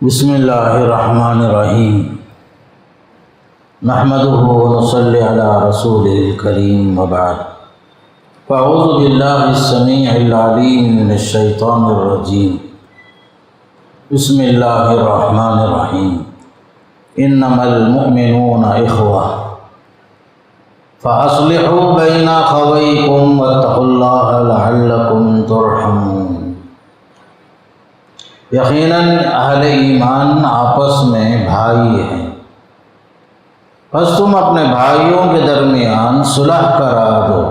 بسم اللہ الرحمن الرحیم نحمدہ ونصلی علی رسولہ الکریم وبعد فاعوذ باللہ السمیع العلیم من الشیطان الرجیم بسم اللہ الرحمن الرحیم انما المؤمنون اخوہ فاصلحوا بین اخویکم واتقوا اللہ لعلکم ترحمون۔ یقیناً اہل ایمان آپس میں بھائی ہیں، بس تم اپنے بھائیوں کے درمیان صلح کرا دو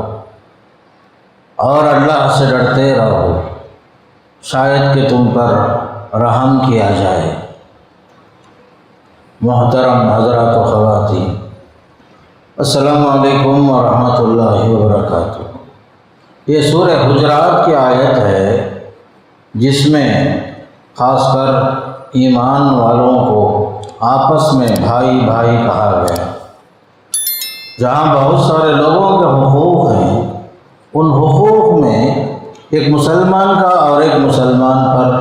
اور اللہ سے ڈرتے رہو، شاید کہ تم پر رحم کیا جائے۔ محترم حضرات و خواتین، السلام علیکم ورحمۃ اللہ وبرکاتہ۔ یہ سورہ حجرات کی آیت ہے جس میں خاص کر ایمان والوں کو آپس میں بھائی بھائی کہا گیا۔ جہاں بہت سارے لوگوں کے حقوق ہیں، ان حقوق میں ایک مسلمان کا اور ایک مسلمان پر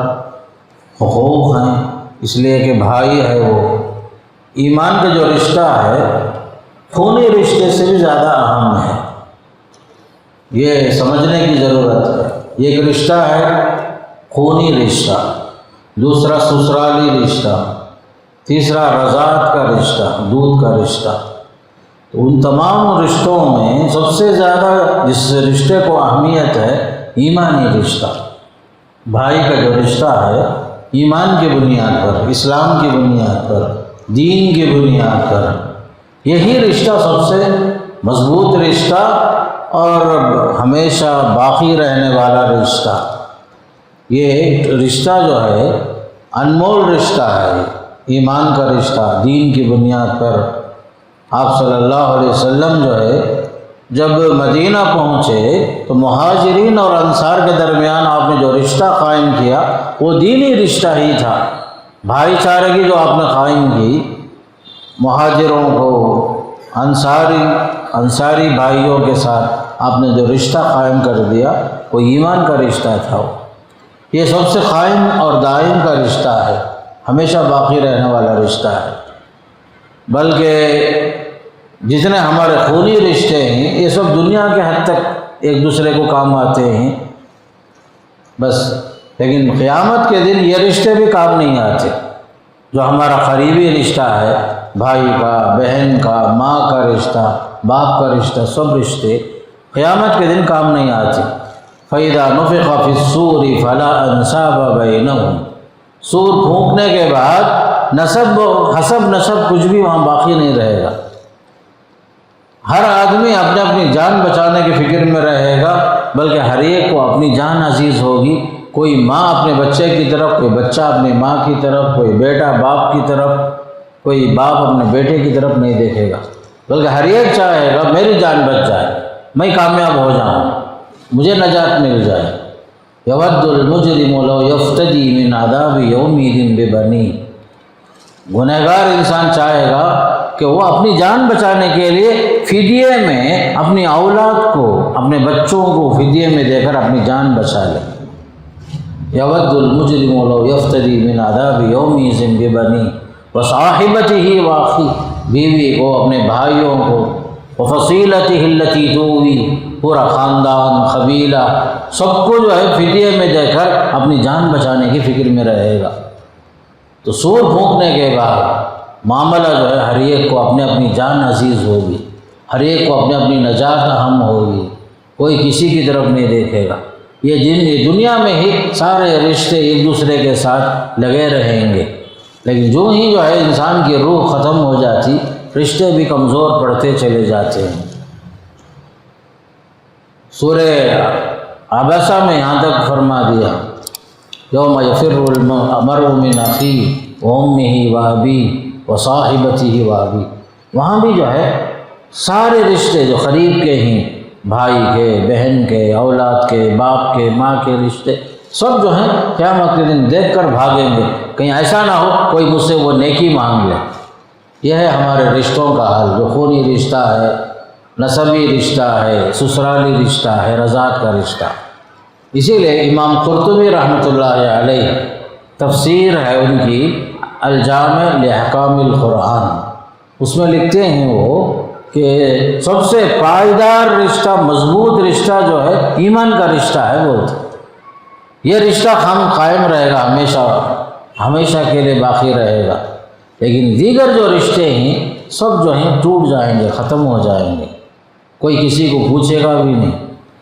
حقوق ہیں، اس لیے کہ بھائی ہے وہ۔ ایمان کا جو رشتہ ہے خونی رشتے سے بھی زیادہ اہم ہے، یہ سمجھنے کی ضرورت ہے۔ یہ ایک رشتہ ہے خونی رشتہ، دوسرا سسرالی رشتہ، تیسرا رضاعت کا رشتہ، دودھ کا رشتہ۔ تو ان تمام رشتوں میں سب سے زیادہ جس رشتے کو اہمیت ہے ایمانی رشتہ۔ بھائی کا جو رشتہ ہے ایمان کی بنیاد پر، اسلام کی بنیاد پر، دین کی بنیاد پر، یہی رشتہ سب سے مضبوط رشتہ اور ہمیشہ باقی رہنے والا رشتہ۔ یہ رشتہ جو ہے انمول رشتہ ہے، ایمان کا رشتہ، دین کی بنیاد پر۔ آپ صلی اللہ علیہ وسلم جو ہے جب مدینہ پہنچے تو مہاجرین اور انصار کے درمیان آپ نے جو رشتہ قائم کیا وہ دینی رشتہ ہی تھا۔ بھائی چارے کی جو آپ نے قائم کی، مہاجروں کو انصاری بھائیوں کے ساتھ آپ نے جو رشتہ قائم کر دیا وہ ایمان کا رشتہ تھا۔ یہ سب سے قائم اور دائم کا رشتہ ہے، ہمیشہ باقی رہنے والا رشتہ ہے۔ بلکہ جتنے ہمارے خونی رشتے ہیں یہ سب دنیا کے حد تک ایک دوسرے کو کام آتے ہیں بس، لیکن قیامت کے دن یہ رشتے بھی کام نہیں آتے۔ جو ہمارا قریبی رشتہ ہے، بھائی کا، بہن کا، ماں کا رشتہ، باپ کا رشتہ، سب رشتے قیامت کے دن کام نہیں آتے۔ فَإِذَا نُفِخَ فِي الصُّورِ فَلَا أَنْسَابَ بَيْنَهُمْ، سور پھونکنے کے بعد حسب نسب کچھ بھی وہاں باقی نہیں رہے گا۔ ہر آدمی اپنے اپنی جان بچانے کی فکر میں رہے گا، بلکہ ہر ایک کو اپنی جان عزیز ہوگی۔ کوئی ماں اپنے بچے کی طرف، کوئی بچہ اپنی ماں کی طرف، کوئی بیٹا باپ کی طرف، کوئی باپ اپنے بیٹے کی طرف نہیں دیکھے گا، بلکہ ہر ایک چاہے گا میری جان بچ جائے، میں کامیاب ہو جاؤں، مجھے نجات مل جائے۔ یود المجرم لو یفتدی من عذاب یومئذ ببنیہ، گنہگار انسان چاہے گا کہ وہ اپنی جان بچانے کے لیے فدیے میں اپنی اولاد کو، اپنے بچوں کو فدیے میں دے کر اپنی جان بچا لے۔ یود المجرم لو یفتدی من عذاب یومئذ ببنیہ وصاحبتہ واخیہ، بیوی کو، اپنے بھائیوں کو، وفصیلتہ التی تؤویہ، پورا خاندان، قبیلہ، سب کو جو ہے فدیے میں دے کر اپنی جان بچانے کی فکر میں رہے گا۔ تو سور پھونکنے کے بعد معاملہ جو ہے ہر ایک کو اپنے اپنی جان عزیز ہوگی، ہر ایک کو اپنے اپنی نجات اہم ہوگی، کوئی کسی کی طرف نہیں دیکھے گا۔ یہ دنیا میں ہی سارے رشتے ایک دوسرے کے ساتھ لگے رہیں گے، لیکن جو ہی جو ہے انسان کی روح ختم ہو جاتی، رشتے بھی کمزور پڑتے چلے جاتے ہیں۔ سورہ عبسہ میں یہاں تک فرما دیا یوم یفر المرء من اخیہ وامہ وابیہ وصاحبتہ وابیہ، وہاں بھی جو ہے سارے رشتے جو قریب کے ہیں، بھائی کے، بہن کے، اولاد کے، باپ کے، ماں کے رشتے، سب جو ہیں قیامت کے دن دیکھ کر بھاگیں گے، کہیں ایسا نہ ہو کوئی مجھ سے وہ نیکی مانگ لے۔ یہ ہے ہمارے رشتوں کا حال، جو خونی رشتہ ہے، نسبی رشتہ ہے، سسرالی رشتہ ہے، رضاعت کا رشتہ۔ اسی لیے امام قرطبی رحمۃ اللہ علیہ تفسیر ہے ان کی الجامع لأحکام القرآن، اس میں لکھتے ہیں وہ کہ سب سے پائیدار رشتہ، مضبوط رشتہ جو ہے ایمان کا رشتہ ہے بولتے، یہ رشتہ ہم قائم رہے گا، ہمیشہ کے لیے باقی رہے گا، لیکن دیگر جو رشتے ہیں سب جو ہیں ٹوٹ جائیں گے، ختم ہو جائیں گے، کوئی کسی کو پوچھے گا بھی نہیں،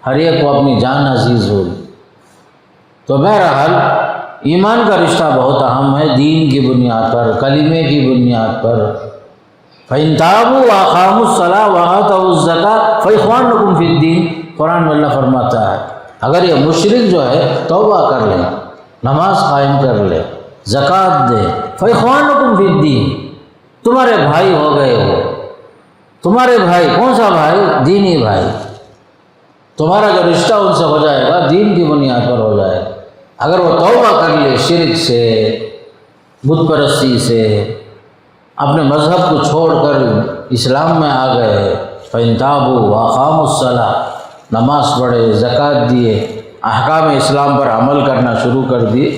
ہر ایک کو اپنی جان عزیز ہوگی۔ تو بہرحال ایمان کا رشتہ بہت اہم ہے، دین کی بنیاد پر، کلمے کی بنیاد پر۔ فَإِن تَابُوا وَأَقَامُوا الصَّلَاةَ وَآتَوُا الزَّكَاةَ فَإِخْوَانُكُمْ فِي الدِّينِ، قرآن میں اللہ فرماتا ہے اگر یہ مشرک جو ہے توبہ کر لے، نماز قائم کر لے، زکوٰۃ دے، فَإِخْوَانُكُمْ فِي الدِّينِ، تمہارے بھائی ہو گئے ہو۔ تمہارے بھائی کون سا بھائی؟ دینی بھائی۔ تمہارا جو رشتہ ان سے ہو جائے گا دین کی بنیاد پر ہو جائے گا۔ اگر وہ توبہ کر لے شرک سے، بت پرستی سے، اپنے مذہب کو چھوڑ کر اسلام میں آ گئے، فَإِن تَابُوا وَأَقَامُوا الصَّلَاةَ، نماز پڑھے، زکوٰۃ دیے، احکام اسلام پر عمل کرنا شروع کر دیے،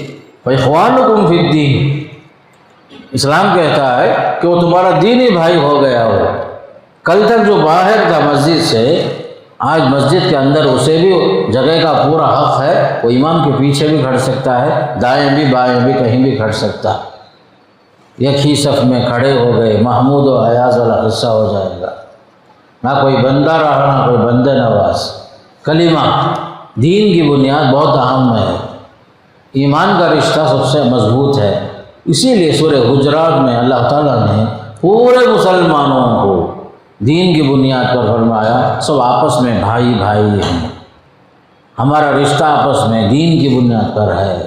فَإِخْوَانُكُمْ فِي الدِّينِ، اسلام کہتا ہے کہ وہ تمہارا دینی بھائی ہو گیا ہو۔ کل تک جو باہر تھا مسجد سے، آج مسجد کے اندر اسے بھی جگہ کا پورا حق ہے، وہ امام کے پیچھے بھی کھڑ سکتا ہے، دائیں بھی بائیں بھی کہیں بھی کھڑ سکتا ہے۔ ایک ہی صف میں کھڑے ہو گئے، محمود و ایاز والا قصہ ہو جائے گا، نہ کوئی بندہ رہا نہ کوئی بندہ نواز۔ کلمہ دین کی بنیاد بہت اہم ہے، ایمان کا رشتہ سب سے مضبوط ہے۔ اسی لیے سورہ حجرات میں اللہ تعالیٰ نے پورے مسلمانوں کو دین کی بنیاد پر فرمایا سب آپس میں بھائی بھائی ہیں، ہمارا رشتہ آپس میں دین کی بنیاد پر ہے،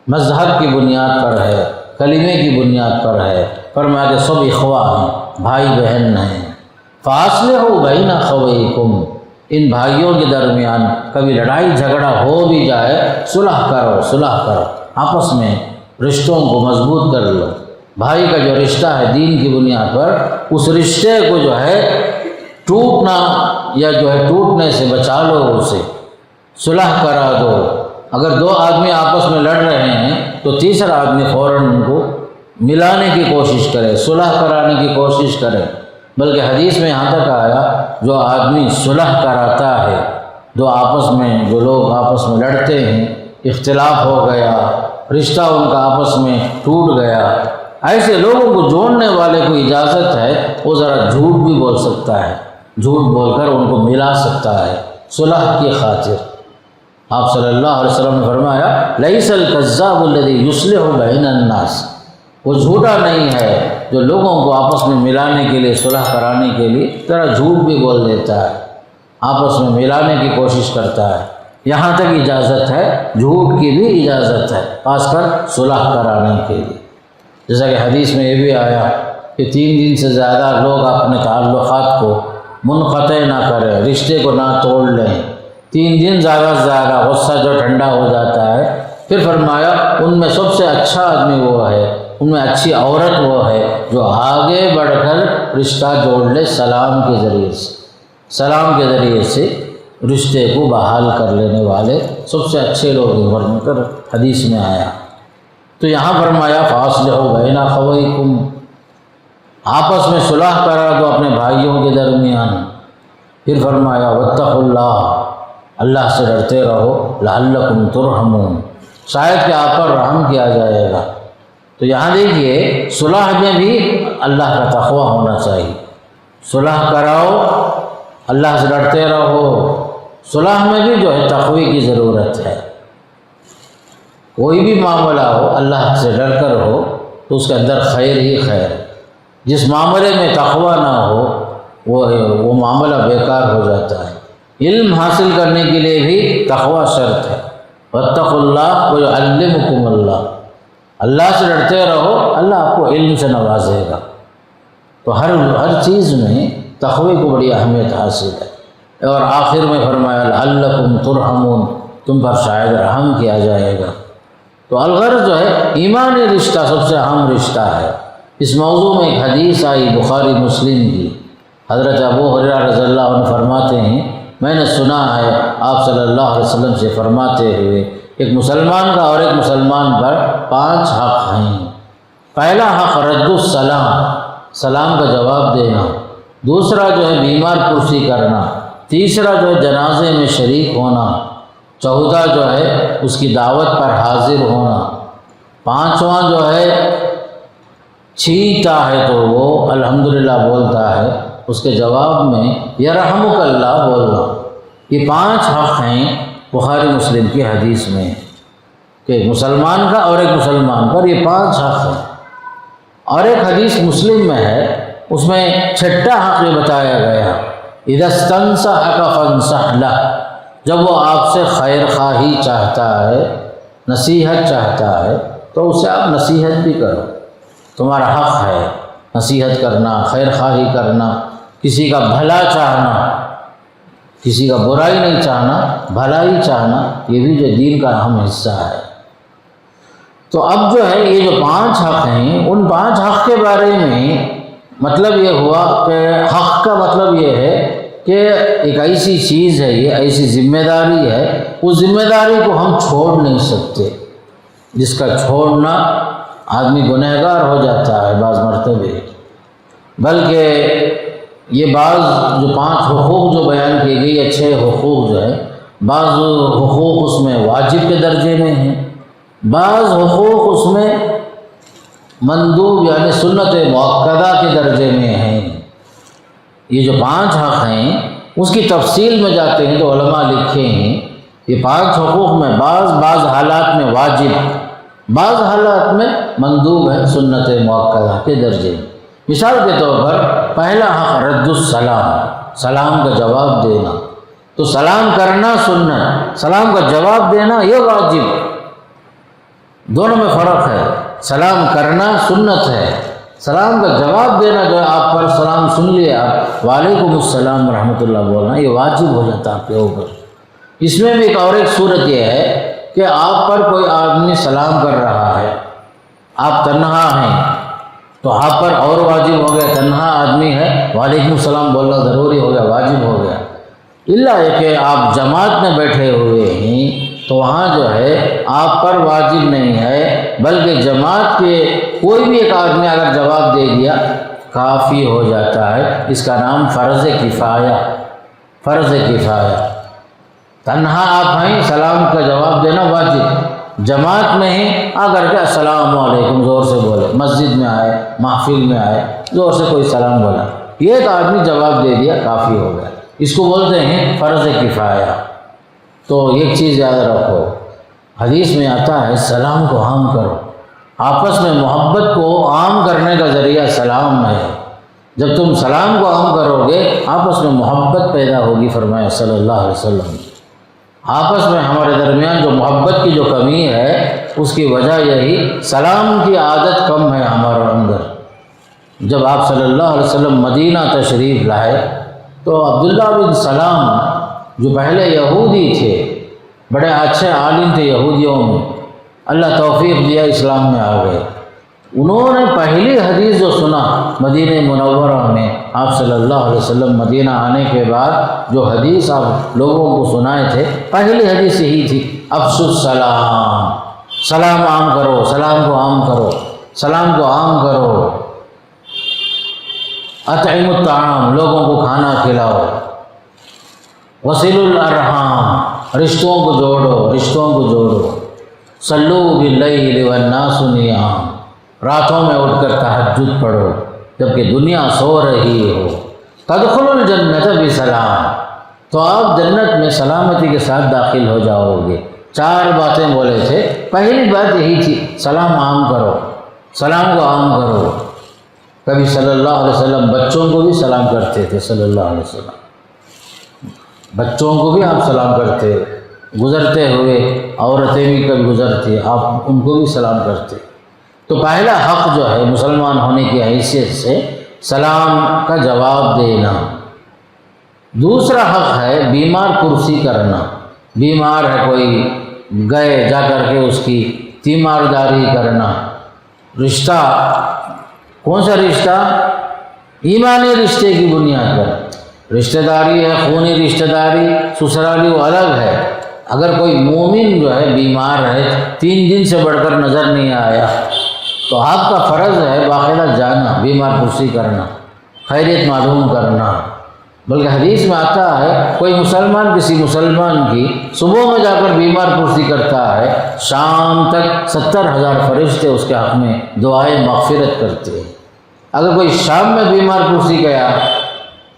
مذہب کی بنیاد پر ہے، کلمے کی بنیاد پر ہے۔ فرمایا کہ سب اخوا ہیں، بھائی بہن ہیں۔ فاصلحوا بین اخویکم، ان بھائیوں کے درمیان کبھی لڑائی جھگڑا ہو بھی جائے، صلح کرو، آپس میں رشتوں کو مضبوط کر لو۔ بھائی کا جو رشتہ ہے دین کی بنیاد پر، اس رشتے کو جو ہے ٹوٹنا یا جو ہے ٹوٹنے سے بچا لو، اسے صلح کرا دو۔ اگر دو آدمی آپس میں لڑ رہے ہیں تو تیسرا آدمی فوراً ان کو ملانے کی کوشش کرے، صلح کرانے کی کوشش کرے۔ بلکہ حدیث میں یہاں تک آیا جو آدمی صلح کراتا ہے، جو لوگ آپس میں لڑتے ہیں، اختلاف ہو گیا، رشتہ ان کا آپس میں ٹوٹ گیا، ایسے لوگوں کو جوڑنے والے کو اجازت ہے وہ ذرا جھوٹ بھی بول سکتا ہے، جھوٹ بول کر ان کو ملا سکتا ہے صلح کی خاطر۔ آپ صلی اللہ علیہ وسلم نے فرمایا لیس الکذاب الذی یصلح بین الناس، وہ جھوٹا نہیں ہے جو لوگوں کو آپس میں ملانے کے لیے، صلح کرانے کے لیے ذرا جھوٹ بھی بول دیتا ہے، آپس میں ملانے کی کوشش کرتا ہے۔ یہاں تک اجازت ہے، جھوٹ کی بھی اجازت ہے، خاص کر صلح کرانے کے لیے۔ جیسا کہ حدیث میں یہ بھی آیا کہ 3 دن سے زیادہ لوگ اپنے تعلقات کو منقطع نہ کریں، رشتے کو نہ توڑ لیں۔ 3 دن زیادہ سے زیادہ غصہ جو ٹھنڈا ہو جاتا ہے۔ پھر فرمایا ان میں سب سے اچھا آدمی وہ ہے، ان میں اچھی عورت وہ ہے جو آگے بڑھ کر رشتہ جوڑ لے سلام کے ذریعے سے رشتے کو بحال کر لینے والے سب سے اچھے لوگ ورن کر حدیث میں آیا۔ تو یہاں فرمایا فاصلحوا بین اخویکم، آپس میں صلح کرا دو اپنے بھائیوں کے درمیان۔ پھر فرمایا واتقوا اللہ سے ڈرتے رہو، لعلکم ترحمون، شاید کہ آپ پر رحم کیا جائے گا۔ تو یہاں دیکھیے صلح میں بھی اللہ کا تقوی ہونا چاہیے، صلح کراؤ، اللہ سے ڈرتے رہو، صلح میں بھی جو ہے تقوی کی ضرورت ہے۔ کوئی بھی معاملہ ہو اللہ سے ڈر کر ہو تو اس کے اندر خیر ہی خیر، جس معاملے میں تقوی نہ ہو وہ معاملہ بیکار ہو جاتا ہے۔ علم حاصل کرنے کے لیے بھی تقوی شرط ہے، واتقوا اللہ ویعلمکم اللہ، اللہ سے ڈرتے رہو، اللہ آپ کو علم سے نوازے گا۔ تو ہر چیز میں تقوی کو بڑی اہمیت حاصل ہے۔ اور آخر میں فرمایا لعلکم ترحمون، تم پر شاید رحم کیا جائے گا۔ تو الغرض جو ہے ایمانی رشتہ سب سے اہم رشتہ ہے۔ اس موضوع میں ایک حدیث آئی بخاری مسلم کی، حضرت ابو ہریرہ رضی اللہ عنہ فرماتے ہیں میں نے سنا ہے آپ صلی اللہ علیہ وسلم سے فرماتے ہوئے ایک مسلمان کا اور ایک مسلمان پر 5 حق ہیں، پہلا حق رد السلام، سلام کا جواب دینا، دوسرا جو ہے بیمار پرسی کرنا، تیسرا جو ہے جنازے میں شریک ہونا، چوتھا جو ہے اس کی دعوت پر حاضر ہونا، پانچواں جو ہے چھینتا ہے تو وہ الحمدللہ بولتا ہے، اس کے جواب میں یرحمک اللہ بولنا۔ یہ 5 حق ہیں بخاری مسلم کی حدیث میں کہ ایک مسلمان کا اور ایک مسلمان پر یہ 5 حق ہیں۔ اور ایک حدیث مسلم میں ہے، اس میں 6واں حق یہ بتایا گیا، اذا استنصحک فانصح لہ، جب وہ آپ سے خیر خواہی چاہتا ہے، نصیحت چاہتا ہے تو اسے آپ نصیحت بھی کرو، تمہارا حق ہے نصیحت کرنا، خیر خواہی کرنا، کسی کا بھلا چاہنا، کسی کا برائی نہیں چاہنا، بھلائی چاہنا، یہ بھی جو دین کا اہم حصہ ہے۔ تو اب جو ہے یہ جو 5 حق ہیں، ان 5 حق کے بارے میں مطلب یہ ہوا کہ حق کا مطلب یہ ہے کہ ایک ایسی چیز ہے، یہ ایسی ذمہ داری ہے، اس ذمہ داری کو ہم چھوڑ نہیں سکتے، جس کا چھوڑنا آدمی گنہگار ہو جاتا ہے بعض مرتبہ۔ بلکہ یہ بعض جو 5 حقوق جو بیان کیے گئے، یہ 6 حقوق جو ہے، بعض حقوق اس میں واجب کے درجے میں ہیں، بعض حقوق اس میں مندوب یعنی سنت مؤکدہ کے درجے میں ہیں۔ یہ جو 5 حق ہیں اس کی تفصیل میں جاتے ہیں تو علماء لکھے ہیں، یہ 5 حقوق میں بعض حالات میں واجب، بعض حالات میں مندوب ہے، سنت مؤکدہ کے درجے میں۔ مثال کے طور پر پہلا حق رد السلام، سلام کا جواب دینا، تو سلام کرنا سنت، سلام کا جواب دینا یہ واجب، دونوں میں فرق ہے۔ سلام کرنا سنت ہے، سلام کا جواب دینا جو ہے آپ پر سلام سن لیا، وعلیکم السلام ورحمۃ اللہ بولنا، یہ واجب ہو جاتا ہے آپ کے اوپر۔ اس میں بھی ایک صورت یہ ہے کہ آپ پر کوئی آدمی سلام کر رہا ہے، آپ تنہا ہیں تو آپ پر اور واجب ہو گیا، تنہا آدمی ہے وعلیکم السلام بولنا ضروری ہو گیا، واجب ہو گیا۔ الا یہ کہ آپ جماعت میں بیٹھے ہوئے ہیں تو وہاں جو ہے آپ پر واجب نہیں ہے، بلکہ جماعت کے کوئی بھی ایک آدمی اگر جواب دے دیا کافی ہو جاتا ہے، اس کا نام فرض کفایہ، فرض کفایہ۔ تنہا آپ ہیں، سلام کا جواب دینا واجب، جماعت میں ہی آ کر کے السلام علیکم زور سے بولے، مسجد میں آئے، محفل میں آئے، زور سے کوئی سلام بولا، یہ ایک آدمی جواب دے دیا کافی ہو گیا، اس کو بولتے ہیں فرض کفایہ۔ تو ایک چیز یاد رکھو، حدیث میں آتا ہے سلام کو عام کرو، آپس میں محبت کو عام کرنے کا ذریعہ سلام ہے۔ جب تم سلام کو عام کرو گے آپس میں محبت پیدا ہوگی، فرمایا صلی اللہ علیہ وسلم۔ آپس میں ہمارے درمیان جو محبت کی جو کمی ہے اس کی وجہ یہی سلام کی عادت کم ہے ہمارے اندر۔ جب آپ صلی اللہ علیہ وسلم مدینہ تشریف لائے تو عبداللہ بن سلام جو پہلے یہودی تھے، بڑے اچھے عالم تھے یہودیوں میں، اللہ توفیق دیا اسلام میں آ گئے، انہوں نے پہلی حدیث جو سنا مدینہ منورہ میں، آپ صلی اللہ علیہ وسلم مدینہ آنے کے بعد جو حدیث آپ لوگوں کو سنائے تھے، پہلی حدیث یہی تھی، افشوا السلام، سلام عام کرو، سلام کو عام کرو، سلام کو عام کرو، اطعموا الطعام، لوگوں کو کھانا کھلاؤ، وصلوا الارحام، رشتوں کو جوڑو، رشتوں کو جوڑو، صلوا باللیل والناس نیام، راتوں میں اٹھ کر تہجد پڑھو جبکہ دنیا سو رہی ہو، تدخلوا الجنت بسلام، تو آپ جنت میں سلامتی کے ساتھ داخل ہو جاؤ گے۔ 4 باتیں بولے تھے، پہلی بات یہی تھی سلام عام کرو، سلام کو عام کرو۔ کبھی صلی اللہ علیہ وسلم بچوں کو بھی سلام کرتے تھے، صلی اللہ علیہ وسلم بچوں کو بھی آپ سلام کرتے، گزرتے ہوئے عورتیں بھی کبھی گزرتی آپ ان کو بھی سلام کرتے۔ تو پہلا حق جو ہے مسلمان ہونے کی حیثیت سے سلام کا جواب دینا۔ دوسرا حق ہے بیمار پرسی کرنا، بیمار ہے کوئی، گئے جا کر کے اس کی تیمارداری کرنا۔ رشتہ کون سا رشتہ؟ ایمانی رشتے کی بنیاد پر رشتہ داری ہے، خونی رشتہ داری، سسرالی وہ الگ ہے۔ اگر کوئی مومن جو ہے بیمار ہے، 3 دن سے بڑھ کر نظر نہیں آیا، تو آپ کا فرض ہے باقاعدہ جانا، بیمار پرسی کرنا، خیریت معلوم کرنا۔ بلکہ حدیث میں آتا ہے کوئی مسلمان کسی مسلمان کی صبح میں جا کر بیمار پرسی کرتا ہے، شام تک 70,000 فرشتے اس کے حق میں دعائیں مغفرت کرتے ہیں۔ اگر کوئی شام میں بیمار پرسی گیا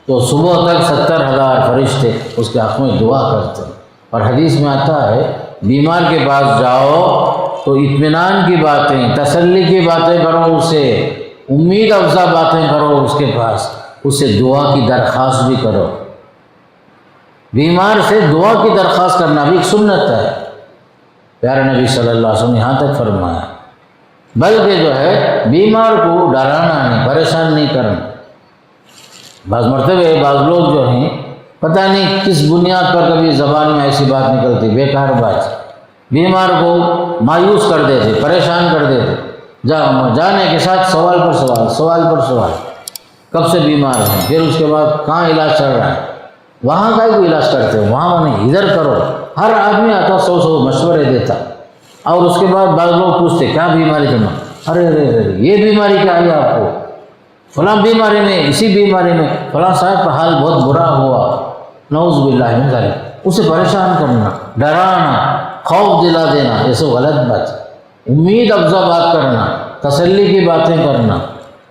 تو صبح تک 70,000 فرشتے اس کے حق میں دعا کرتے ہیں۔ اور حدیث میں آتا ہے بیمار کے پاس جاؤ تو اطمینان کی باتیں، تسلی کی باتیں کرو، اسے امید افزا باتیں کرو، اس کے پاس اسے دعا کی درخواست بھی کرو۔ بیمار سے دعا کی درخواست کرنا بھی ایک سنت ہے، پیارے نبی صلی اللہ علیہ وسلم نے یہاں تک فرمایا۔ بلکہ جو ہے بیمار کو ڈرانا نہیں، پریشان نہیں کرنا۔ بعض مرتبہ بعض لوگ جو ہیں پتہ نہیں کس بنیاد پر کبھی زبان میں ایسی بات نکلتی، بیکار بات، بیمار کو مایوس کر دیتے، پریشان کر دیتے، جانے کے ساتھ سوال پر سوال، سوال پر سوال، کب سے بیمار ہیں، پھر اس کے بعد کہاں علاج چل رہا ہے، وہاں کا کوئی علاج کرتے ہو، وہاں نہیں، ادھر کرو۔ ہر آدمی آتا 100 مشورے دیتا، اور اس کے بعد بعض لوگ پوچھتے کیا بیماری جمع، ارے یہ بیماری کیا ہے آپ کو، فلاں بیماری میں، اسی بیماری میں فلاں صاحب کا حال بہت برا ہوا، نعوذ باللہ من ذالک۔ اسے پریشان کرنا، ڈرانا، خوف دلا دینا، یہ سب غلط بات ہے۔ امید افزا بات کرنا، تسلی کی باتیں کرنا،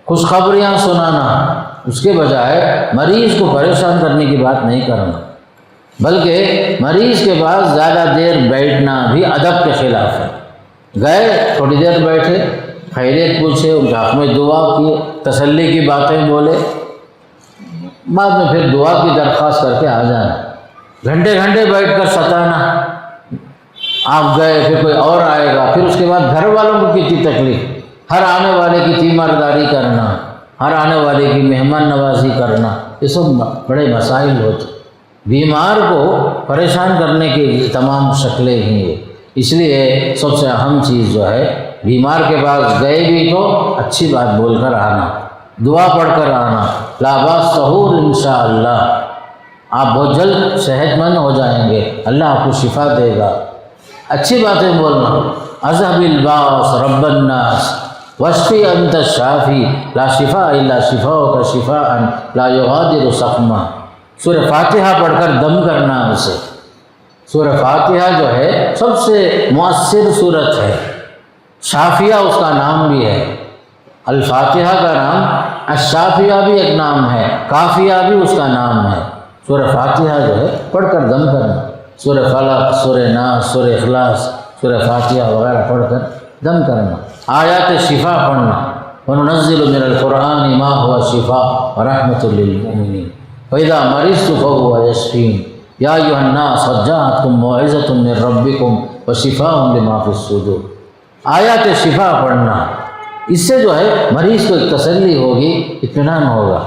خوشخبریاں سنانا، اس کے بجائے مریض کو پریشان کرنے کی بات نہیں کرنا۔ بلکہ مریض کے بعد زیادہ دیر بیٹھنا بھی ادب کے خلاف ہے۔ گئے تھوڑی دیر بیٹھے، خیریت پوچھے، ان کے حق میں دعا کیے، تسلی کی باتیں بولے، بعد میں پھر دعا کی درخواست کر کے آ جانا۔ گھنٹے گھنٹے بیٹھ کر ستانا، آپ گئے پھر کوئی اور آئے گا، پھر اس کے بعد گھر والوں کو کتنی تکلیف، ہر آنے والے کی تیمارداری کرنا، ہر آنے والے کی مہمان نوازی کرنا، یہ سب بڑے مسائل ہوتے۔ بیمار کو پریشان کرنے کی تمام شکلیں ہی ہیں۔ اس لیے سب سے اہم چیز جو ہے بیمار کے پاس گئے بھی تو اچھی بات بول کر آنا، دعا پڑھ کر آنا، لا باس طہور انشاءاللہ، آپ بہت جلد صحت مند ہو جائیں گے، اللہ آپ کو شفا دے گا، اچھی باتیں بولنا، اذهب الباس رب الناس واشفی انت الشافی لا شفاء الا شفاؤک شفاء لا یغادر سقما۔ سورہ فاتحہ پڑھ کر دم کرنا اسے۔ سورہ فاتحہ جو ہے سب سے مؤثر سورت ہے، شافیہ اس کا نام بھی ہے، الفاتحہ کا نام، الشافیہ بھی ایک نام ہے، کافیہ بھی اس کا نام ہے۔ سورہ فاتحہ جو ہے پڑھ کر دم کرنا، سورہ فلق، سورہ ناس، سورہ اخلاص، سورہ فاتحہ وغیرہ پڑھ کر دم کرنا۔ آیات شفا پڑھنا، وَنُنَزِّلُ مِنَ الْقُرْآنِ مَا هُوَ شِفَاءٌ وَرَحْمَةٌ لِّلْمُؤْمِنِينَ وَإِذَا مَرِضْتُ فَهُوَ يَشْفِينِ يَا أَيُّهَا النَّاسُ قَدْ جَاءَتْكُم مَّوْعِظَةٌ مِّن رَّبِّكُمْ وَشِفَاءٌ لِّمَا فِي الصُّدُورِ۔ آیات شفا پڑھنا، اس سے جو ہے مریض کو ایک تسلی ہوگی، اطمینان ہوگا۔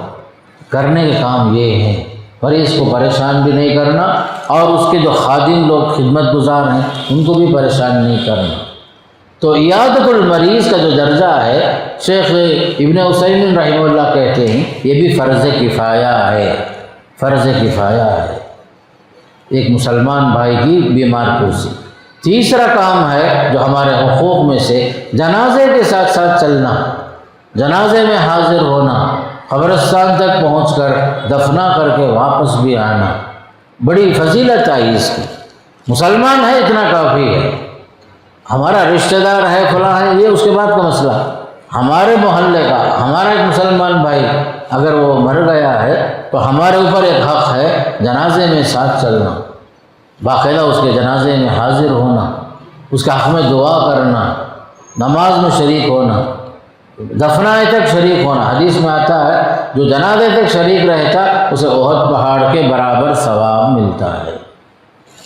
کرنے کے کام یہ ہیں، مریض کو پریشان بھی نہیں کرنا، اور اس کے جو خادم لوگ خدمت گزار ہیں ان کو بھی پریشان نہیں کرنا۔ تو عیادت المریض کا جو درجہ ہے، شیخ ابن عثیمین رحمہ اللہ کہتے ہیں یہ بھی فرض کفایہ ہے، فرض کفایہ ہے، ایک مسلمان بھائی کی بیمار پرسی۔ تیسرا کام ہے جو ہمارے حقوق میں سے جنازے کے ساتھ ساتھ چلنا، جنازے میں حاضر ہونا، قبرستان تک پہنچ کر دفنا کر کے واپس بھی آنا، بڑی فضیلت آئی اس کی۔ مسلمان ہے اتنا کافی ہے، ہمارا رشتہ دار ہے، فلاں ہے، یہ اس کے بعد کا مسئلہ۔ ہمارے محلے کا ہمارا ایک مسلمان بھائی اگر وہ مر گیا ہے تو ہمارے اوپر ایک حق ہے جنازے میں ساتھ چلنا، باقاعدہ اس کے جنازے میں حاضر ہونا، اس کے حق میں دعا کرنا، نماز میں شریک ہونا، دفنائے تک شریک ہونا۔ حدیث میں آتا ہے جو جنازے تک شریک رہتا اسے احد پہاڑ کے برابر ثواب ملتا ہے۔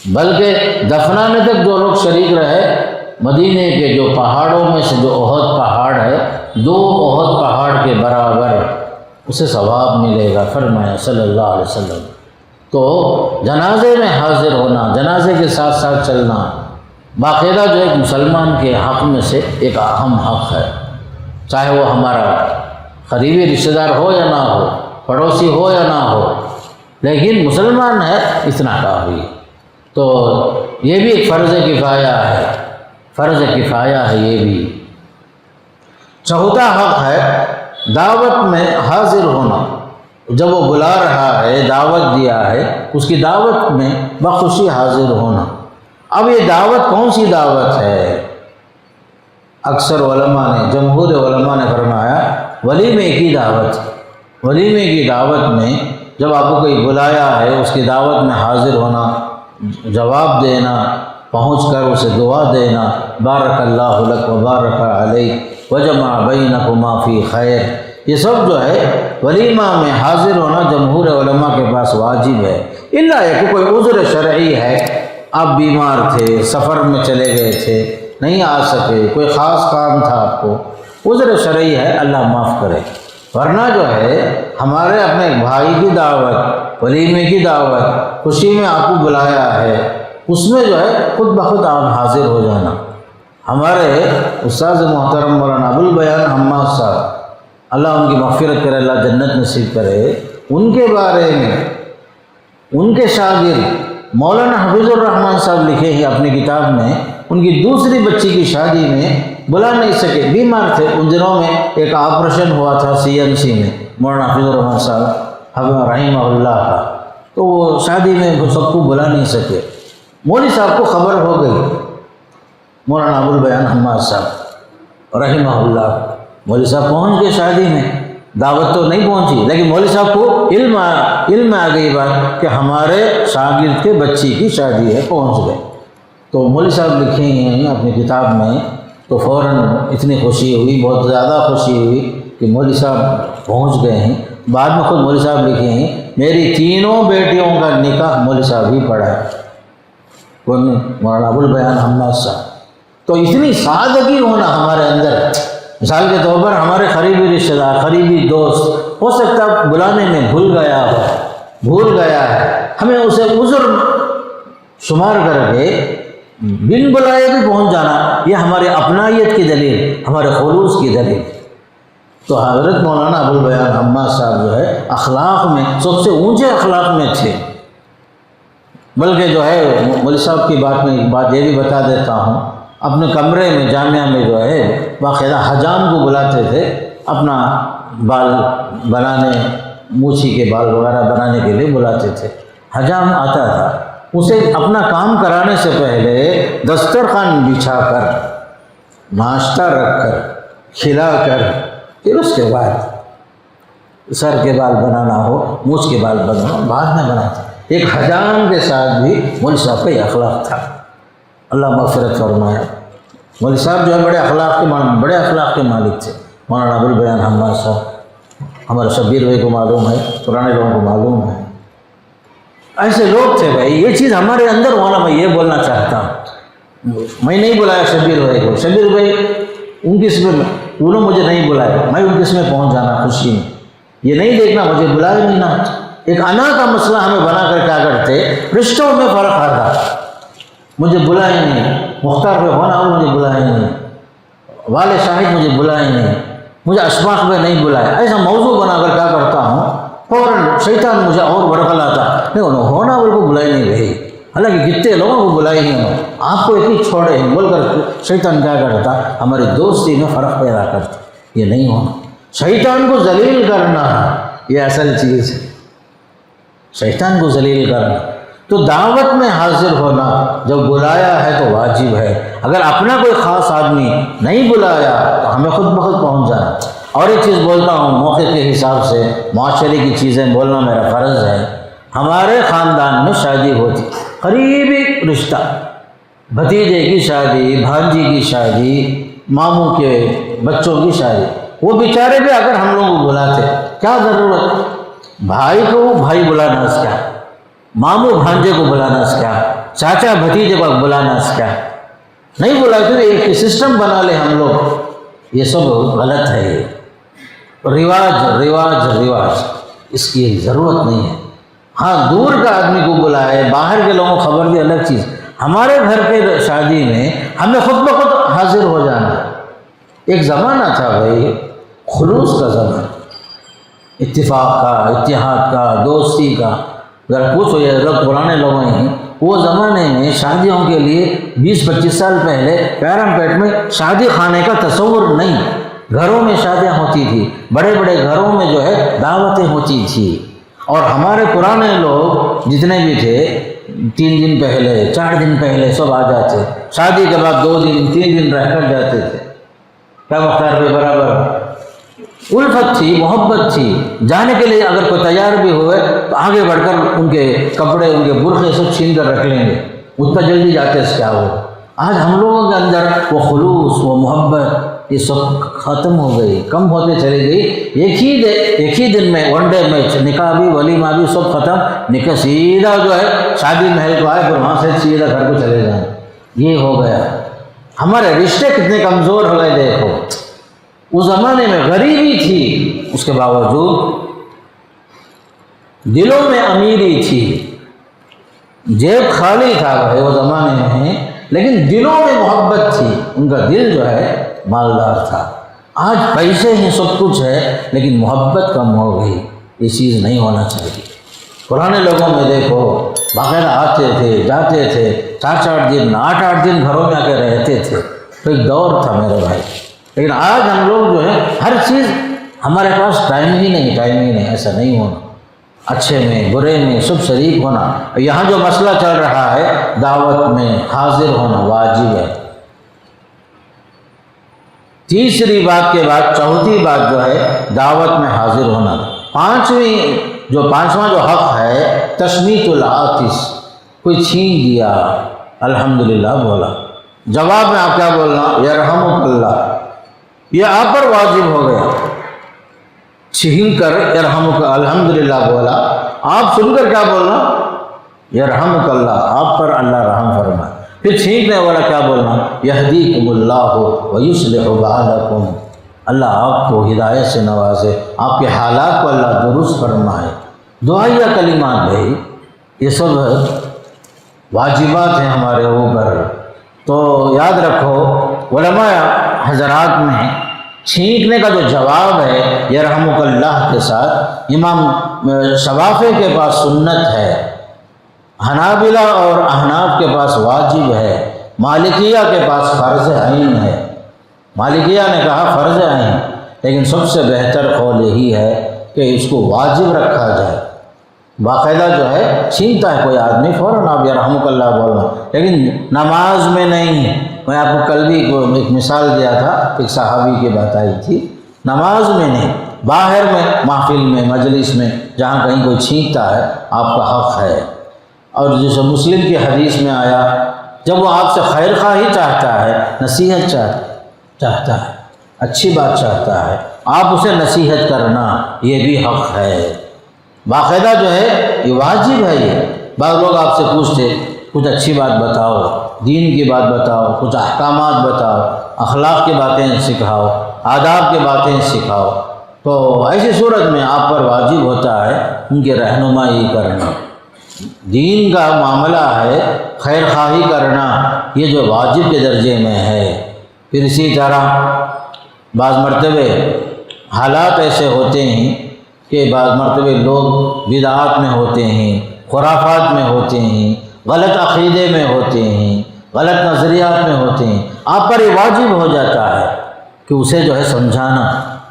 بلکہ دفنانے تک جو لوگ شریک رہے، مدینے کے جو پہاڑوں میں سے جو احد پہاڑ ہے، 2 احد پہاڑ کے برابر اسے ثواب ملے گا، فرمایا صلی اللہ علیہ وسلم۔ تو جنازے میں حاضر ہونا، جنازے کے ساتھ ساتھ چلنا، باقاعدہ جو ایک مسلمان کے حق میں سے ایک اہم حق ہے، چاہے وہ ہمارا قریبی رشتہ دار ہو یا نہ ہو، پڑوسی ہو یا نہ ہو، لیکن مسلمان ہے اتنا کافی۔ تو یہ بھی ایک فرض کفایہ ہے، فرض کفایہ ہے یہ بھی۔ چوتھا حق ہے دعوت میں حاضر ہونا. جب وہ بلا رہا ہے، دعوت دیا ہے، اس کی دعوت میں بخوشی حاضر ہونا. اب یہ دعوت کون سی دعوت ہے؟ اکثر علماء نے، جمہور علماء نے فرمایا ولیمے کی دعوت. ولیمے کی دعوت میں جب آپ کو کوئی بلایا ہے، اس کی دعوت میں حاضر ہونا، جواب دینا، پہنچ کر اسے دعا دینا، بارک اللہ لک و بارک علیک وجمع بینکما فی خیر، یہ سب جو ہے ولیمہ میں حاضر ہونا جمہور علماء کے پاس واجب ہے. الا ہے کہ کوئی عذر شرعی ہے، آپ بیمار تھے، سفر میں چلے گئے تھے، نہیں آ سکے، کوئی خاص کام تھا آپ کو، عذر شرعی ہے، اللہ معاف کرے. ورنہ جو ہے ہمارے اپنے بھائی کی دعوت، ولیمے کی دعوت، خوشی میں آپ کو بلایا ہے، اس میں جو ہے خود بخود آپ حاضر ہو جانا. ہمارے استاد محترم مولانا ابوالبیان حماد صاحب، اللہ ان کی مغفرت کرے، اللہ جنت نصیب کرے، ان کے بارے میں ان کے شاگرد مولانا حفیظ الرحمن صاحب لکھے ہیں اپنی کتاب میں، ان کی دوسری بچی کی شادی میں بلا نہیں سکے، بیمار تھے. ان دنوں میں ایک آپریشن ہوا تھا CMC میں مولانا حفیظ الرحمن صاحب رحمہ اللہ کا، تو وہ شادی میں سب کو بلا نہیں سکے. مولوی صاحب کو خبر ہو گئی، مولانا ابوالبیان حماد صاحب رحمہ اللہ، مولوی صاحب پہنچ گئے شادی میں، دعوت تو نہیں پہنچی، لیکن مولوی صاحب کو علم آ گئی بات کہ ہمارے شاگرد کے بچی کی شادی ہے، پہنچ گئے. تو مولوی صاحب لکھے ہیں اپنی کتاب میں، تو فوراً اتنی خوشی ہوئی، بہت زیادہ خوشی ہوئی کہ مولوی صاحب پہنچ گئے ہیں. بعد میں خود مولوی صاحب لکھے ہیں میری تینوں بیٹیوں کا نکاح مولوی صاحب ہی پڑھا ہے، مولانا ابوالبیان حماد صاحب. تو اتنی سادگی ہونا ہمارے اندر، مثال کے طور پر ہمارے قریبی رشتہ دار، قریبی دوست، ہو سکتا ہے بلانے میں بھول گیا ہے، ہمیں اسے عذر شمار کر کے بن بلائے بھی پہنچ جانا، یہ ہمارے اپنائیت کی دلیل، ہمارے خلوص کی دلیل. تو حضرت مولانا ابوالبیان حماد صاحب جو ہے اخلاق میں سب سے اونچے اخلاق میں تھے. بلکہ جو ہے مولوی صاحب کی بات میں ایک بات یہ بھی بتا دیتا ہوں، اپنے کمرے میں جامعہ میں جو ہے باقاعدہ حجام کو بلاتے تھے اپنا بال بنانے، موچھی کے بال وغیرہ بنانے کے لیے بلاتے تھے. حجام آتا تھا، اسے اپنا کام کرانے سے پہلے دسترخوان بچھا کر، ناشتہ رکھ کر، کھلا کر، پھر اس کے بعد سر کے بال بنانا ہو، مونچھ کے بال بنانا بعد میں بناتے. ایک حجام کے ساتھ بھی مولوی صاحب کا یہ اخلاق تھا، اللہ مغفرت فرمائے. مولوی صاحب جو ہے بڑے اخلاق کے مالک تھے. مولانا ابوالبیان حماد صاحب، ہمارے شبیر بھائی کو معلوم ہے، پرانے لوگوں کو معلوم ہے، ایسے لوگ تھے. بھائی یہ چیز ہمارے اندر ہونا، میں یہ بولنا چاہتا ہوں. میں نہیں بلایا شبیر بھائی کو، شبیر بھائی ان کی میں انہوں مجھے نہیں بلایا، میں ان کے میں پہنچ جانا خوشی میں، یہ نہیں دیکھنا مجھے بلائے نہیں نا. ایک انا کا مسئلہ ہمیں بنا کر کیا کرتے، رشتوں میں فرق آتا، مجھے بلائے نہیں، مختار پہ ہونا اور مجھے بلائے نہیں، والد شاہد مجھے بلائے نہیں، مجھے اشفاق میں نہیں بلائے، ایسا موضوع بنا کر کیا کرتا ہوں، فوراً شیطان مجھے اور بڑکل آتا، نہیں انہوں ہونا بول کو بلائی نہیں رہی، حالانکہ کتنے لوگوں کو بلائی نہیں ہوں، آپ کو اتنی چھوڑے ہیں بول کر شیطان کیا کرتا، ہماری دوستی میں فرق پیدا کرتا. یہ نہیں ہونا، شیطان کو ذلیل کرنا یہ اصل چیز ہے، شیطان کو ذلیل کرنا. تو دعوت میں حاضر ہونا جب بلایا ہے تو واجب ہے. اگر اپنا کوئی خاص آدمی نہیں بلایا تو ہمیں خود بخود پہنچ جانا. اور ایک چیز بولتا ہوں، موقع کے حساب سے معاشرے کی چیزیں بولنا میرا فرض ہے. ہمارے خاندان میں شادی ہوتی، قریبی رشتہ، بھتیجے کی شادی، بھانجی کی شادی، ماموں کے بچوں کی شادی، وہ بیچارے بھی اگر ہم لوگوں کو بلاتے، کیا ضرورت، بھائی کو بھائی بلانا اس کیا، ماموں بھانجے کو بلانا اس کیا، چاچا بھتیجے کو بلانا اس کیا، نہیں بلاتے. ایک سسٹم بنا لے ہم لوگ، یہ سب غلط ہے. یہ رواج اس کی ضرورت نہیں ہے. ہاں دور کا آدمی کو بلائے، باہر کے لوگوں کو خبر دی، الگ چیز. ہمارے گھر کے شادی میں ہمیں خود بخود حاضر ہو جانا. ایک زمانہ تھا بھائی، خلوص کا زمانہ، اتفاق کا، اتحاد کا، دوستی کا. ذرا پوچھو، یہ لوگ پرانے لوگ ہیں، وہ زمانے میں شادیوں کے لیے 20-25 سال پہلے پیرم پیٹ میں شادی خانے کا تصور نہیں. گھروں میں شادیاں ہوتی تھی، بڑے بڑے گھروں میں جو ہے دعوتیں ہوتی تھی، اور ہمارے پرانے لوگ جتنے بھی تھے 3 دن پہلے 4 دن پہلے سب آ جاتے، شادی کے بعد 2 دن 3 دن رہ کر جاتے تھے۔ کیا مختار بھائی برابر الفت تھی، محبت تھی، جانے کے لیے اگر کوئی تیار بھی ہوئے تو آگے بڑھ کر ان کے کپڑے ان کے برقعے سب چھین کر رکھ لیں گے، اتنا جلدی جاتے اس کیا ہو۔ آج ہم لوگوں کے اندر وہ خلوص، وہ محبت، یہ سب ختم ہو گئی، کم ہوتے چلی گئی۔ ایک ہی دن میں ون ڈے میں نکاح بھی ولیمہ بھی سب ختم، نکاح سیدھا جو ہے شادی محل کو آئے پھر وہاں سے سیدھا گھر کو چلے جائیں، یہ ہو گیا۔ ہمارے رشتے کتنے کمزور ہو گئے دیکھو۔ اس زمانے میں غریبی تھی، اس کے باوجود دلوں میں امیری تھی، جیب خالی تھا بھائی وہ زمانے میں، لیکن دلوں میں محبت تھی، ان کا دل جو ہے مالدار تھا۔ آج پیسے ہیں سب کچھ ہے لیکن محبت کم ہو گئی، یہ چیز نہیں ہونا چاہیے۔ پرانے لوگوں میں دیکھو باقاعدہ آتے تھے جاتے تھے، 4 دن 8 دن گھروں میں آ کے رہتے تھے، تو ایک دور تھا میرے بھائی۔ لیکن آج ہم لوگ جو ہے ہر چیز ہمارے پاس ٹائم ہی نہیں، ایسا نہیں ہونا، اچھے میں برے میں سب شریک ہونا۔ یہاں جو مسئلہ چل رہا ہے دعوت میں حاضر ہونا واجب ہے۔ تیسری بات کے بعد چوتھی بات جو ہے دعوت میں حاضر ہونا۔ پانچواں جو حق ہے تشمیت العاطس، کوئی چھین دیا الحمدللہ بولا، جواب میں آپ کیا بولنا؟ یرحمک اللہ، یہ آپ پر واجب ہو گیا۔ چھین کر یرحمک الحمدللہ بولا، آپ سن کر کیا بولنا؟ یرحمک اللہ، آپ پر اللہ رحم فرمائے۔ پھر چھینکنے والا کیا بولنا؟ یہدیکم اللہ ویصلح بالکم، اللہ آپ کو ہدایت سے نوازے، آپ کے حالات کو اللہ درست فرمائے۔ دعائیہ کلمات بھائی یہ سب واجبات ہیں ہمارے اوپر، تو یاد رکھو علماء حضرات میں چھینکنے کا جو جواب ہے یرحمک اللہ کے ساتھ، امام شوافی کے پاس سنت ہے، حنابلہ اور احناف کے پاس واجب ہے، مالکیہ کے پاس فرض عین ہے۔ مالکیہ نے کہا فرض عین، لیکن سب سے بہتر قول یہی ہے کہ اس کو واجب رکھا جائے۔ باقاعدہ جو ہے چھینتا ہے کوئی آدمی فوراً آپ یرحمک اللہ بولنا، لیکن نماز میں نہیں۔ میں آپ کو کل بھی ایک مثال دیا تھا، ایک صحابی کی بات آئی تھی، نماز میں نہیں، باہر میں محفل میں مجلس میں جہاں کہیں کوئی چھینکتا ہے آپ کا حق ہے۔ اور جیسے مسلم کی حدیث میں آیا، جب وہ آپ سے خیر خواہی چاہتا ہے، نصیحت چاہتا ہے، اچھی بات چاہتا ہے، آپ اسے نصیحت کرنا یہ بھی حق ہے۔ باقاعدہ جو ہے یہ واجب ہے۔ یہ بعض لوگ آپ سے پوچھتے کچھ اچھی بات بتاؤ، دین کی بات بتاؤ، کچھ احکامات بتاؤ، اخلاق کی باتیں سکھاؤ، آداب کی باتیں سکھاؤ، تو ایسی صورت میں آپ پر واجب ہوتا ہے ان کی رہنمائی کرنا۔ دین کا معاملہ ہے، خیر خواہی کرنا یہ جو واجب کے درجے میں ہے۔ پھر اسی طرح بعض مرتبے حالات ایسے ہوتے ہیں کہ بعض مرتبے لوگ بدعات میں ہوتے ہیں، خرافات میں ہوتے ہیں، غلط عقیدے میں ہوتے ہیں، غلط نظریات میں ہوتے ہیں، آپ پر یہ واجب ہو جاتا ہے کہ اسے جو ہے سمجھانا،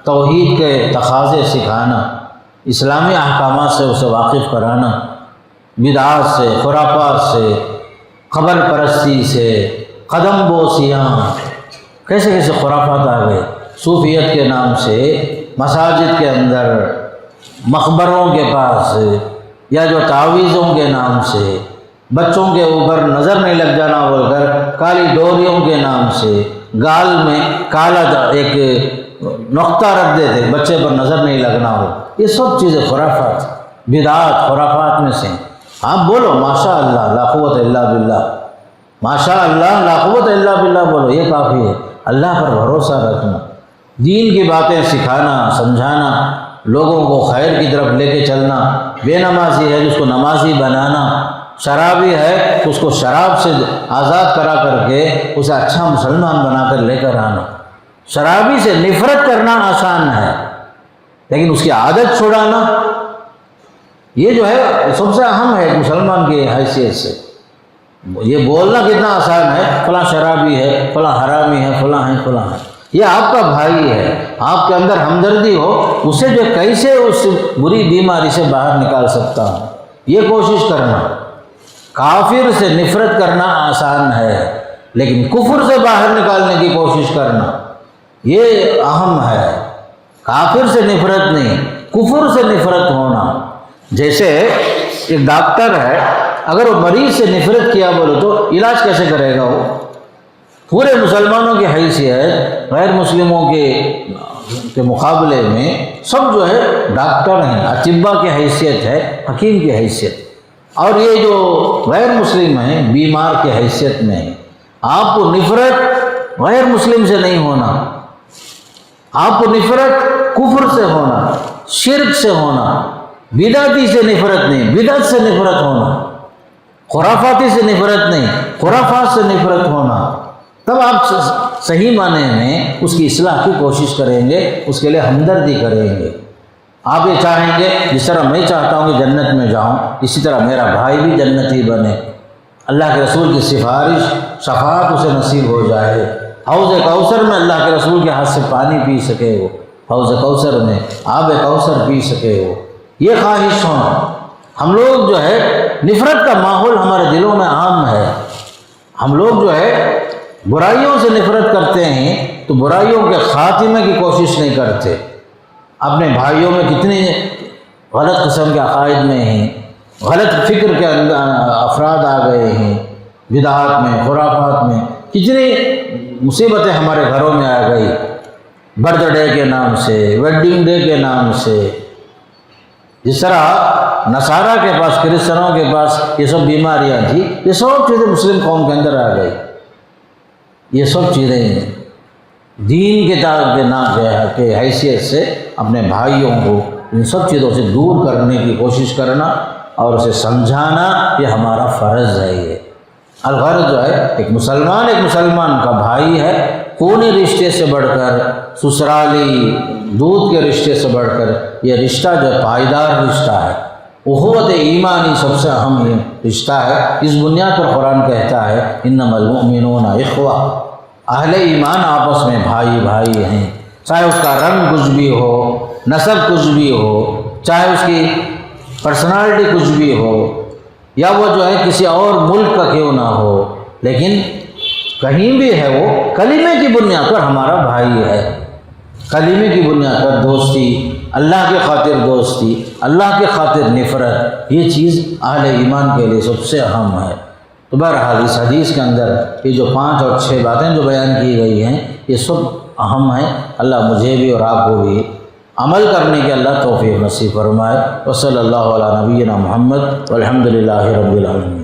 توحید کے تقاضے سکھانا، اسلامی احکامات سے اسے واقف کرانا، بدعات سے، خرافات سے، قبر پرستی سے، قدم بوسیاں، کیسے کیسے خرافات آ گئے صوفیت کے نام سے، مساجد کے اندر، مقبروں کے پاس، یا جو تعویذوں کے نام سے، بچوں کے اوپر نظر نہیں لگ جانا بول کر کالی ڈوریوں کے نام سے، گال میں کالا ایک نقطہ رکھ دیتے بچے پر نظر نہیں لگنا ہو، یہ سب چیزیں خرافات، بدعات خرافات میں سے۔ آپ بولو ماشاء اللہ لا قوت الا باللہ، ماشاء اللہ لا قوت الا باللہ بولو، یہ کافی ہے۔ اللہ پر بھروسہ رکھنا، دین کی باتیں سکھانا، سمجھانا، لوگوں کو خیر کی طرف لے کے چلنا، بے نمازی ہے اس کو نمازی بنانا، شرابی ہے اس کو شراب سے آزاد کرا کر کے اسے اچھا مسلمان بنا کر لے کر آنا۔ شرابی سے نفرت کرنا آسان ہے، لیکن اس کی عادت چھڑانا یہ جو ہے سب سے اہم ہے مسلمان کی حیثیت سے۔ یہ بولنا کتنا آسان ہے، فلاں شرابی ہے، فلاں حرامی ہے، فلاں ہے، فلاں ہے، یہ آپ کا بھائی ہے، آپ کے اندر ہمدردی ہو، اسے جو کیسے اس بری بیماری سے باہر نکال سکتا ہوں، یہ کوشش کرنا۔ کافر سے نفرت کرنا آسان ہے، لیکن کفر سے باہر نکالنے کی کوشش کرنا یہ اہم ہے۔ کافر سے نفرت نہیں، کفر سے نفرت ہونا۔ جیسے ایک ڈاکٹر ہے، اگر وہ مریض سے نفرت کیا بولے تو علاج کیسے کرے گا؟ وہ پورے مسلمانوں کی حیثیت غیر مسلموں کے مقابلے میں سب جو ہے ڈاکٹر ہیں، اطباء کی حیثیت ہے، حکیم کی حیثیت، اور یہ جو غیر مسلم ہیں بیمار کی حیثیت میں ہیں۔ آپ کو نفرت غیر مسلم سے نہیں ہونا، آپ کو نفرت کفر سے ہونا، شرک سے ہونا، بدعتی سے نفرت نہیں، بدعت سے نفرت ہونا، خرافاتی سے نفرت نہیں، خرافات سے نفرت ہونا۔ تب آپ صحیح معنی میں اس کی اصلاح کی کوشش کریں گے، اس کے لیے ہمدردی کریں گے۔ آپ یہ چاہیں گے جس طرح میں چاہتا ہوں کہ جنت میں جاؤں، اسی طرح میرا بھائی بھی جنتی بنے، اللہ کے رسول کی سفارش شفاعت اسے نصیب ہو جائے، حوض کوثر میں اللہ کے رسول کے ہاتھ سے پانی پی سکے وہ، حوض کوثر میں آب کوثر پی سکے وہ، یہ خواہش ہونا۔ ہم لوگ جو ہے نفرت کا ماحول ہمارے دلوں میں عام ہے، ہم لوگ جو ہے برائیوں سے نفرت کرتے ہیں تو برائیوں کے خاتمے کی کوشش نہیں کرتے۔ اپنے بھائیوں میں کتنے غلط قسم کے عقائد میں ہیں، غلط فکر کے افراد آ گئے ہیں، بدعات میں، خرافات میں، کتنی مصیبتیں ہمارے گھروں میں آ گئی، برتھ ڈے کے نام سے، ویڈنگ ڈے کے نام سے۔ جس طرح نصارہ کے پاس، کرسچنوں کے پاس یہ سب بیماریاں تھیں، یہ سب چیزیں مسلم قوم کے اندر آ گئی۔ یہ سب چیزیں دین کے حیثیت سے اپنے بھائیوں کو ان سب چیزوں سے دور کرنے کی کوشش کرنا اور اسے سمجھانا، یہ ہمارا فرض ہے۔ یہ الغرض جو ہے ایک مسلمان کا بھائی ہے، خونی رشتے سے بڑھ کر، سسرالی دودھ کے رشتے سے بڑھ کر یہ رشتہ جو پائیدار رشتہ ہے، اخوت ایمانی سب سے اہم رشتہ ہے۔ اس بنیاد پر قرآن کہتا ہے انما المؤمنون اخوہ، اہل ایمان آپس میں بھائی بھائی ہیں، چاہے اس کا رنگ کچھ بھی ہو، نسب کچھ بھی ہو، چاہے اس کی پرسنالٹی کچھ بھی ہو، یا وہ جو ہے کسی اور ملک کا کیوں نہ ہو، لیکن کہیں بھی ہے وہ کلمے کی بنیاد پر ہمارا بھائی ہے۔ کلمے کی بنیاد پر دوستی، اللہ کی خاطر دوستی، اللہ کی خاطر نفرت، یہ چیز اہل ایمان کے لیے سب سے اہم ہے۔ تو بہرحال اس حدیث کے اندر یہ جو 5 اور 6 باتیں جو بیان کی گئی ہیں یہ سب اہم ہیں۔ اللہ مجھے بھی اور آپ کو بھی عمل کرنے کے اللہ توفیق نصیب فرمائے۔ وصلی اللہ علی نبینا محمد والحمد للہ رب العالمین۔